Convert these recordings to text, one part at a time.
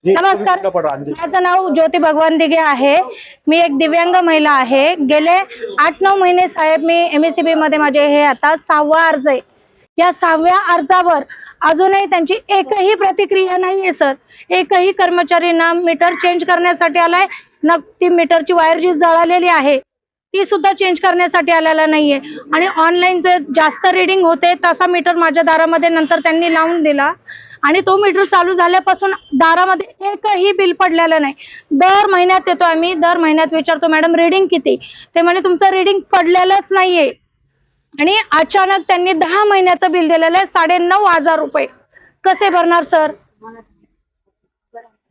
नमस्कार, माझं नाव ज्योती भगवान दिघे आहे। मी एक दिव्यांग महिला आहे। गेले 8-9 महिने साहेब मी MSCB मध्ये माझे हे आता 6वा अर्ज आहे। या 6व्या अर्जावर अजूनही त्यांची एकही प्रतिक्रिया नाहीये सर। एकही कर्मचारी ना मीटर चेंज करण्यासाठी आलाय, ना ती मीटरची वायर जी जळालेली आहे ती सुद्धा चेंज करण्यासाठी आलेला नाहीये। आणि ऑनलाईन जर जास्त रीडिंग होते तसा मीटर माझ्या दारामध्ये नंतर त्यांनी लावून दिला आणि तो मीटर चालू झाल्यापासून दारामध्ये एकही बिल पडलेलं नाही। दर महिन्यात येतो आम्ही, दर महिन्यात विचारतो मॅडम रीडिंग किती, ते म्हणे तुमचं रीडिंग पडलेलंच नाहीये। आणि अचानक त्यांनी 10 महिन्याचं बिल दिलेलं आहे 9,500 रुपये। कसे भरणार सर?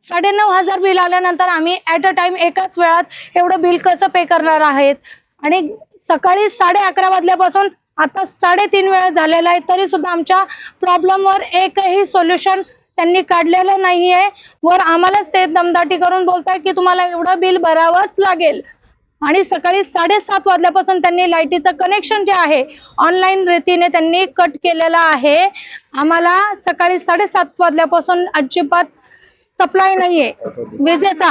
9,500 बिल आल्यानंतर आम्ही ऍट अ टाइम एकाच वेळात एवढं बिल कसं पे करणार आहेत? आणि सकाळी 11:30 वाजल्यापासून आता 3:30 वेळ झालेला आहे तरी सुद्धा आमच्या प्रॉब्लेमवर एकही सोल्युशन त्यांनी काढलेलं नाहीये। वर आम्हालाच ते दमदाटी करून बोलताय की तुम्हाला एवढं बिल भरावंच लागेल। आणि सकाळी 7:30 वाजल्यापासून त्यांनी लाईटीचं कनेक्शन जे आहे ऑनलाईन रीतीने त्यांनी कट केलेलं आहे। आम्हाला सकाळी 7:30 वाजल्यापासून अजिबात सप्लाय नाहीये विजेचा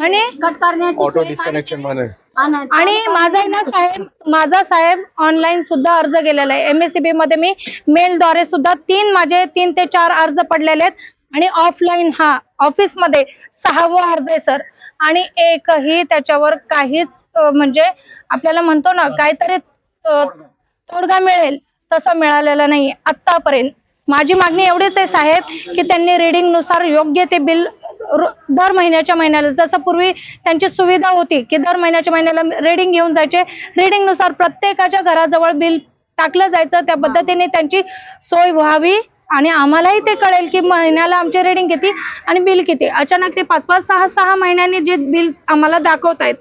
आणि कट करण्याची ऑटो डिस्कनेक्शन मध्ये। आणि माझा साहेब ऑनलाईन सुद्धा अर्ज केलेला आहे। MSCB मध्ये मी मेलद्वारे सुद्धा माझे 3 ते 4 अर्ज पडलेले आहेत आणि ऑफलाईन हा ऑफिस मध्ये 6वा अर्ज आहे सर। आणि एकही त्याच्यावर काहीच म्हणजे आपल्याला म्हणतो ना काहीतरी तोडगा मिळेल तसं मिळालेला नाही आतापर्यंत। माझी मागणी एवढीच आहे साहेब की त्यांनी रीडिंग नुसार योग्य ते बिल दर महिन्याच्या महिन्याला, जसं पूर्वी त्यांची सुविधा होती की दर महिन्याच्या महिन्याला रीडिंग घेऊन जायचे, रीडिंग नुसार प्रत्येकाच्या घराजवळ बिल टाकलं जायचं, त्या पद्धतीने त्यांची सोय व्हावी आणि आम्हालाही ते कळेल की महिन्याला आमचे रीडिंग किती आणि बिल किती। अचानक ते 5-5, 6-6 महिन्यांनी जे बिल आम्हाला दाखवतायत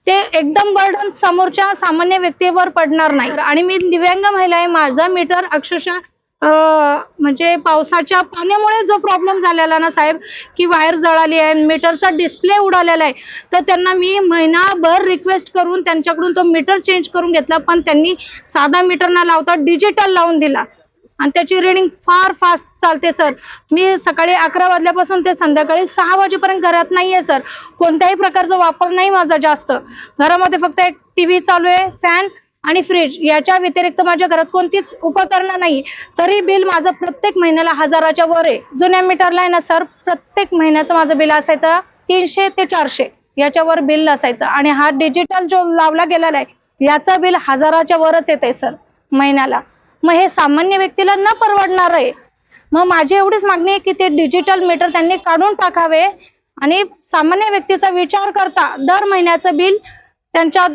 ते एकदम बर्डन समोरच्या सामान्य व्यक्तीवर पडणार नाही। आणि मी दिव्यांग महिला आहे, माझा मीटर अक्षरशः म्हणजे पावसाच्या पाण्यामुळे जो प्रॉब्लेम झालेला ना साहेब की वायर जळाली आहे, मीटरचा डिस्प्ले उडालेला आहे, तर त्यांना मी महिनाभर रिक्वेस्ट करून त्यांच्याकडून तो मीटर चेंज करून घेतला, पण त्यांनी साधा मीटर न लावता डिजिटल लावून दिला आणि त्याची रीडिंग फार फास्ट चालते सर। मी सकाळी 11 वाजल्यापासून ते संध्याकाळी 6 वाजेपर्यंत घरात नाहीये सर। कोणत्याही प्रकारचा वापर नाही माझा जास्त, घरामध्ये फक्त एक टीव्ही चालू आहे, फॅन आणि फ्रीज, याच्या व्यतिरिक्त माझ्या घरात कोणतीच उपकरणं नाही। तरी बिल माझं प्रत्येक महिन्याला 1000च्या वर आहे। जुन्या मीटरला आहे ना सर प्रत्येक महिन्याचं माझं बिल असायचं 300 ते 400 याच्यावर बिल असायचं आणि हा डिजिटल जो लावला गेलेला आहे याचं बिल 1000च्या वरच येते सर महिन्याला। मग हे सामान्य व्यक्तीला न परवडणार आहे। मग माझी एवढीच मागणी आहे की ते डिजिटल मीटर त्यांनी काढून टाकावे आणि सामान्य व्यक्तीचा विचार करता दर महिन्याचं बिल त्यांच्या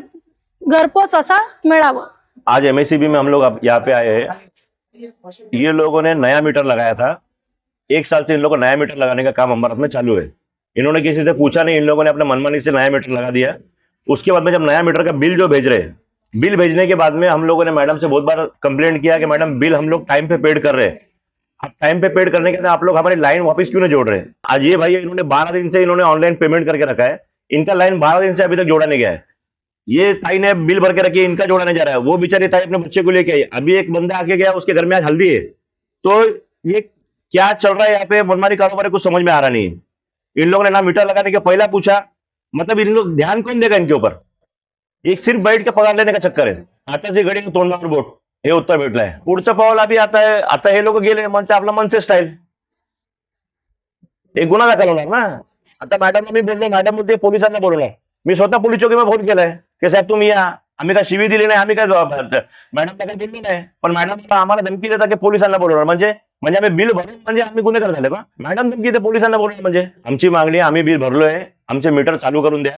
घरपोच असा मिळावं। आज MSCB में हम लोग यहाँ पे आए हैं। ये लोगों ने नया मीटर लगाया था, 1 साल से इन लोगों को नया मीटर लगाने का काम अमृत में चालू है। इन्होंने किसी से पूछा नहीं, इन लोगों ने अपने मनमानी से नया मीटर लगा दिया। उसके बाद में जब नया मीटर का बिल जो भेज रहे हैं, बिल भेजने के बाद में हम लोगों ने मैडम से बहुत बार कंप्लेंट किया कि मैडम बिल हम लोग टाइम पे पेड कर रहे हैं, अब टाइम पे पेड करने के बाद आप लोग हमारी लाइन वापस क्यों नहीं जोड़ रहे हैं। आज ये भाई इन्होंने 12 दिन से इन्होंने ऑनलाइन पेमेंट करके रखा है, इनका लाइन 12 दिन से अभी तक जोड़ा नहीं गया है। ये ताई ने बिल भर के रखी है, इनका जोड़ा नहीं जा रहा है। वो बेचारी ताई अपने बच्चे को लेके आई, अभी एक बंदा आके गया, उसके घर में आज हल्दी है। तो ये क्या चल रहा है यहाँ पे, मनमानी कारोबार कुछ समझ में आ रहा नहीं है। इन लोगों ने ना मीटर लगाने के पहला पूछा, मतलब इन लोग ध्यान कौन देगा इनके ऊपर। एक सिर्फ बैठ के पगार लेने का चक्कर आहे। आताची घडी तोंडावर बोट हे उत्तर भेटलंय। पुढचं पाऊल अभी आता है, आता हे लोक गेले मनसे आपला मनसे स्टाईल एक गुन्हा दाखल होणार ना। आता मॅडमला मी बोललो, मॅडम बोलते पोलिसांना बोलवणार, मी स्वतः पोलीस चौकीमध्ये फोन केलाय की साहेब तुम्ही या, आम्ही काय शिवी दिली नाही, आम्ही काय जबाबदार, मॅडमला काही बोललो नाही, पण मॅडम आम्हाला धमकी देतात की पोलिसांना बोलवणार, म्हणजे आम्ही बिल भरून म्हणजे आम्ही गुन्हेगार झाले का। मॅडम धमकी देते पोलिसांना बोलवणार, म्हणजे आमची मागणी आम्ही बिल भरलोय, आमचे मीटर चालू करून द्या।